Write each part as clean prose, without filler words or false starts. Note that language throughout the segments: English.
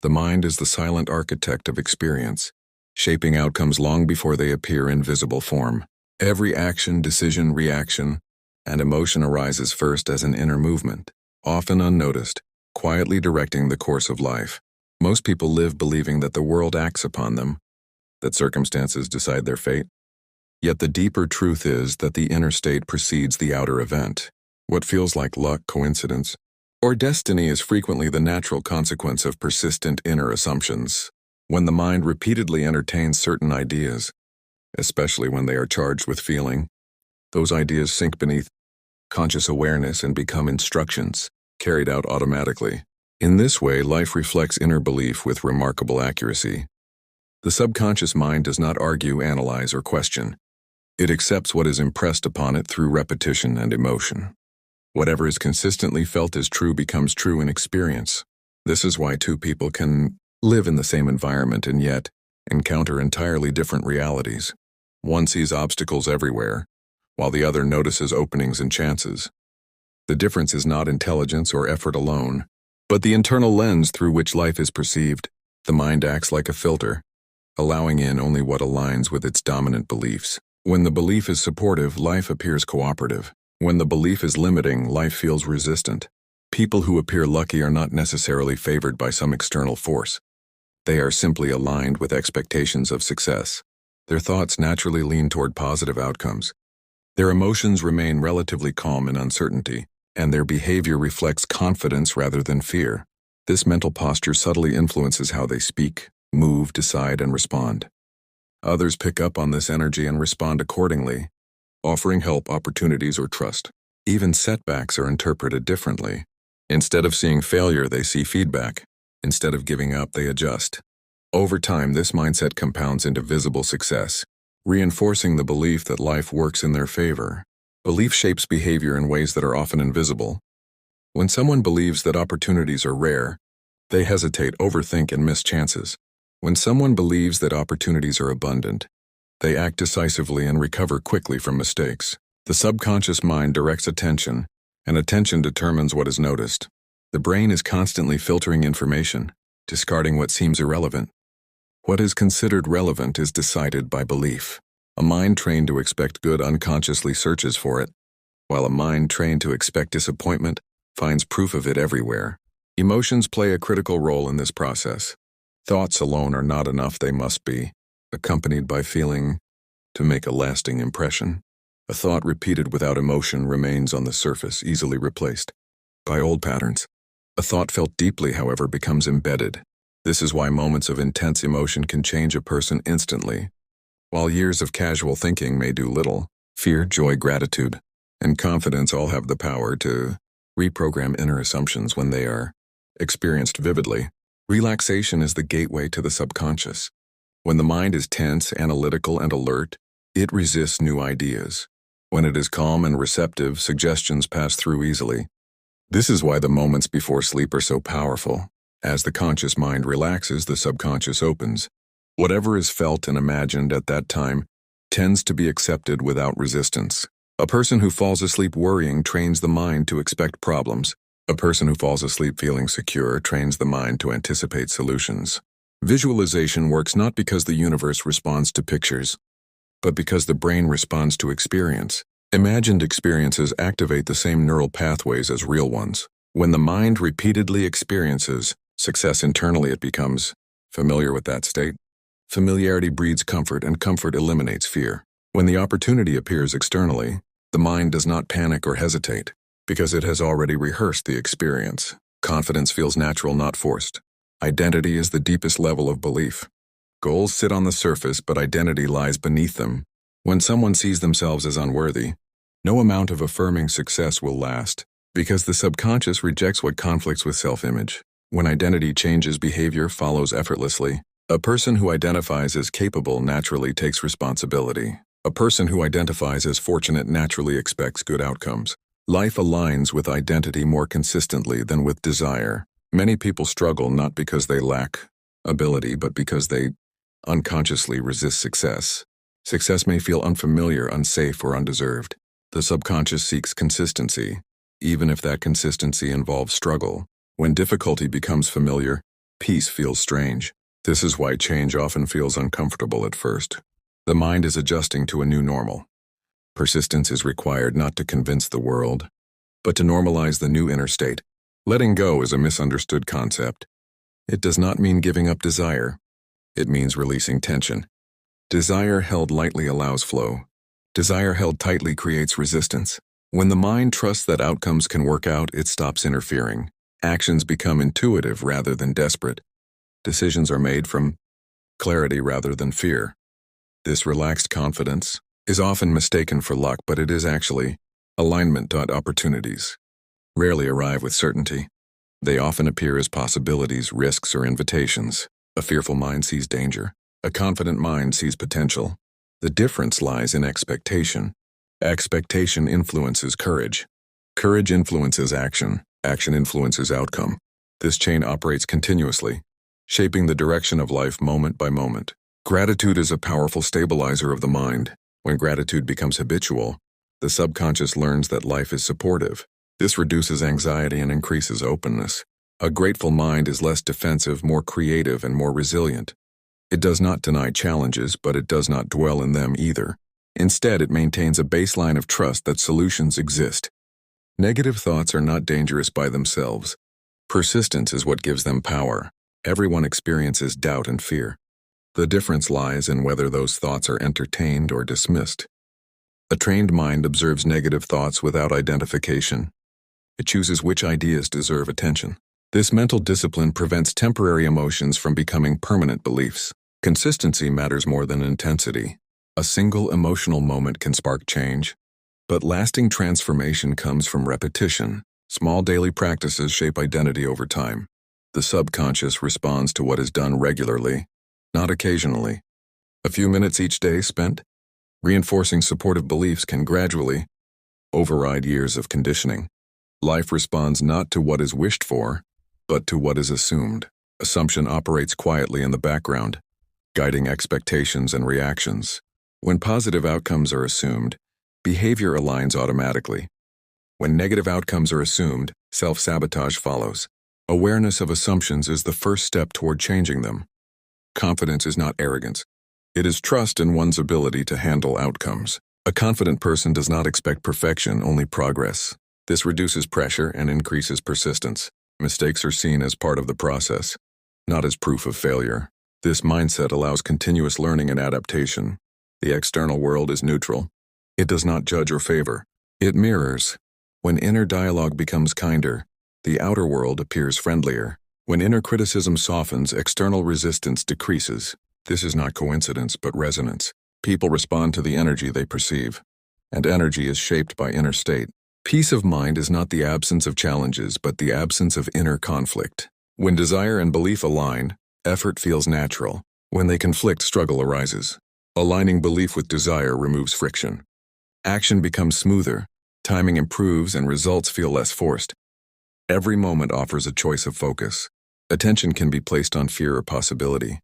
The mind is the silent architect of experience, shaping outcomes long before they appear in visible form. Every action, decision, reaction, and emotion arises first as an inner movement, often unnoticed, quietly directing the course of life. Most people live believing that the world acts upon them, that circumstances decide their fate. Yet the deeper truth is that the inner state precedes the outer event. What feels like luck, coincidence, or destiny is frequently the natural consequence of persistent inner assumptions. When the mind repeatedly entertains certain ideas, especially when they are charged with feeling, those ideas sink beneath conscious awareness and become instructions, carried out automatically. In this way, life reflects inner belief with remarkable accuracy. The subconscious mind does not argue, analyze, or question. It accepts what is impressed upon it through repetition and emotion. Whatever is consistently felt as true becomes true in experience. This is why two people can live in the same environment and yet encounter entirely different realities. One sees obstacles everywhere, while the other notices openings and chances. The difference is not intelligence or effort alone, but the internal lens through which life is perceived. The mind acts like a filter, allowing in only what aligns with its dominant beliefs. When the belief is supportive, life appears cooperative. When the belief is limiting, life feels resistant. People who appear lucky are not necessarily favored by some external force. They are simply aligned with expectations of success. Their thoughts naturally lean toward positive outcomes. Their emotions remain relatively calm in uncertainty, and their behavior reflects confidence rather than fear. This mental posture subtly influences how they speak, move, decide, and respond. Others pick up on this energy and respond accordingly, offering help, opportunities, or trust. Even setbacks are interpreted differently. Instead of seeing failure, they see feedback. Instead of giving up, they adjust. Over time, this mindset compounds into visible success, reinforcing the belief that life works in their favor. Belief shapes behavior in ways that are often invisible. When someone believes that opportunities are rare, they hesitate, overthink, and miss chances. When someone believes that opportunities are abundant, they act decisively and recover quickly from mistakes. The subconscious mind directs attention, and attention determines what is noticed. The brain is constantly filtering information, discarding what seems irrelevant. What is considered relevant is decided by belief. A mind trained to expect good unconsciously searches for it, while a mind trained to expect disappointment finds proof of it everywhere. Emotions play a critical role in this process. Thoughts alone are not enough, they must be accompanied by feeling to make a lasting impression. A thought repeated without emotion remains on the surface, easily replaced by old patterns. A thought felt deeply, however, becomes embedded. This is why moments of intense emotion can change a person instantly, while years of casual thinking may do little. Fear, joy, gratitude, and confidence all have the power to reprogram inner assumptions when they are experienced vividly. Relaxation is the gateway to the subconscious. When the mind is tense, analytical, and alert, it resists new ideas. When it is calm and receptive, suggestions pass through easily. This is why the moments before sleep are so powerful. As the conscious mind relaxes, the subconscious opens. Whatever is felt and imagined at that time tends to be accepted without resistance. A person who falls asleep worrying trains the mind to expect problems. A person who falls asleep feeling secure trains the mind to anticipate solutions. Visualization works not because the universe responds to pictures, but because the brain responds to experience. Imagined experiences activate the same neural pathways as real ones. When the mind repeatedly experiences success internally, it becomes familiar with that state. Familiarity breeds comfort, and comfort eliminates fear. When the opportunity appears externally, the mind does not panic or hesitate, because it has already rehearsed the experience. Confidence feels natural, not forced. Identity is the deepest level of belief. Goals sit on the surface, but identity lies beneath them. When someone sees themselves as unworthy, no amount of affirming success will last, because the subconscious rejects what conflicts with self-image. When identity changes, behavior follows effortlessly. A person who identifies as capable naturally takes responsibility. A person who identifies as fortunate naturally expects good outcomes. Life aligns with identity more consistently than with desire. Many people struggle not because they lack ability, but because they unconsciously resist success. Success may feel unfamiliar, unsafe, or undeserved. The subconscious seeks consistency, even if that consistency involves struggle. When difficulty becomes familiar, Peace feels strange. This is why change often feels uncomfortable at first. The mind is adjusting to a new normal. Persistence is required not to convince the world, but to normalize the new inner state. Letting go is a misunderstood concept. It does not mean giving up desire. It means releasing tension. Desire held lightly allows flow. Desire held tightly creates resistance. When the mind trusts that outcomes can work out, it stops interfering. Actions become intuitive rather than desperate. Decisions are made from clarity rather than fear. This relaxed confidence is often mistaken for luck, but it is actually alignment. Opportunities rarely arrive with certainty. They often appear as possibilities, risks, or invitations. A fearful mind sees danger. A confident mind sees potential. The difference lies in expectation. Expectation influences courage. Courage influences action. Action influences outcome. This chain operates continuously, shaping the direction of life moment by moment. Gratitude is a powerful stabilizer of the mind. When gratitude becomes habitual, the subconscious learns that life is supportive. This reduces anxiety and increases openness. A grateful mind is less defensive, more creative, and more resilient. It does not deny challenges, but it does not dwell in them either. Instead, it maintains a baseline of trust that solutions exist. Negative thoughts are not dangerous by themselves. Persistence is what gives them power. Everyone experiences doubt and fear. The difference lies in whether those thoughts are entertained or dismissed. A trained mind observes negative thoughts without identification. It chooses which ideas deserve attention. This mental discipline prevents temporary emotions from becoming permanent beliefs. Consistency matters more than intensity. A single emotional moment can spark change, but lasting transformation comes from repetition. Small daily practices shape identity over time. The subconscious responds to what is done regularly, not occasionally. A few minutes each day spent reinforcing supportive beliefs can gradually override years of conditioning. Life responds not to what is wished for, but to what is assumed. Assumption operates quietly in the background, guiding expectations and reactions. When positive outcomes are assumed, behavior aligns automatically. When negative outcomes are assumed, self-sabotage follows. Awareness of assumptions is the first step toward changing them. Confidence is not arrogance. It is trust in one's ability to handle outcomes. A confident person does not expect perfection, only progress. This reduces pressure and increases persistence. Mistakes are seen as part of the process, not as proof of failure. This mindset allows continuous learning and adaptation. The external world is neutral. It does not judge or favor. It mirrors. When inner dialogue becomes kinder, the outer world appears friendlier. When inner criticism softens, external resistance decreases. This is not coincidence, but resonance. People respond to the energy they perceive, and energy is shaped by inner state. Peace of mind is not the absence of challenges, but the absence of inner conflict. When desire and belief align, effort feels natural. When they conflict, struggle arises. Aligning belief with desire removes friction. Action becomes smoother, timing improves, and results feel less forced. Every moment offers a choice of focus. Attention can be placed on fear or possibility,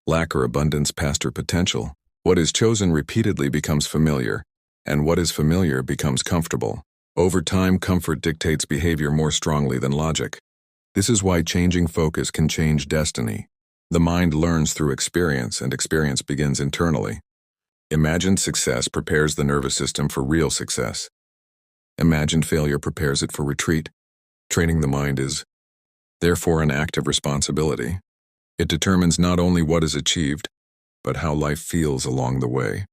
lack or abundance, past or potential. What is chosen repeatedly becomes familiar, and what is familiar becomes comfortable. Over time, comfort dictates behavior more strongly than logic. This is why changing focus can change destiny. The mind learns through experience, and experience begins internally. Imagined success prepares the nervous system for real success. Imagined failure prepares it for retreat. Training the mind is, therefore, an act of responsibility. It determines not only what is achieved, but how life feels along the way.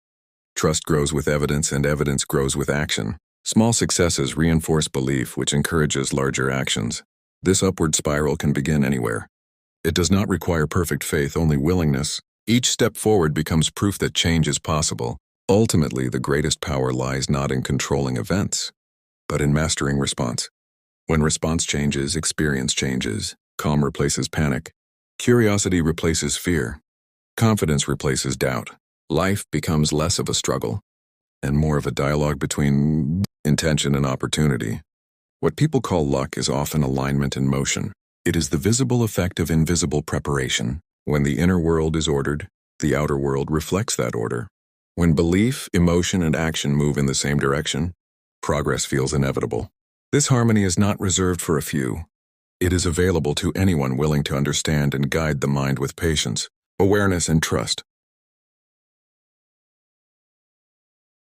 Trust grows with evidence, and evidence grows with action. Small successes reinforce belief, which encourages larger actions. This upward spiral can begin anywhere. It does not require perfect faith, only willingness. Each step forward becomes proof that change is possible. Ultimately, the greatest power lies not in controlling events, but in mastering response. When response changes, experience changes. Calm replaces panic. Curiosity replaces fear. Confidence replaces doubt. Life becomes less of a struggle and more of a dialogue between intention and opportunity. What people call luck is often alignment in motion. It is the visible effect of invisible preparation. When the inner world is ordered, the outer world reflects that order. When belief, emotion, and action move in the same direction, progress feels inevitable. This harmony is not reserved for a few. It is available to anyone willing to understand and guide the mind with patience, awareness, and trust.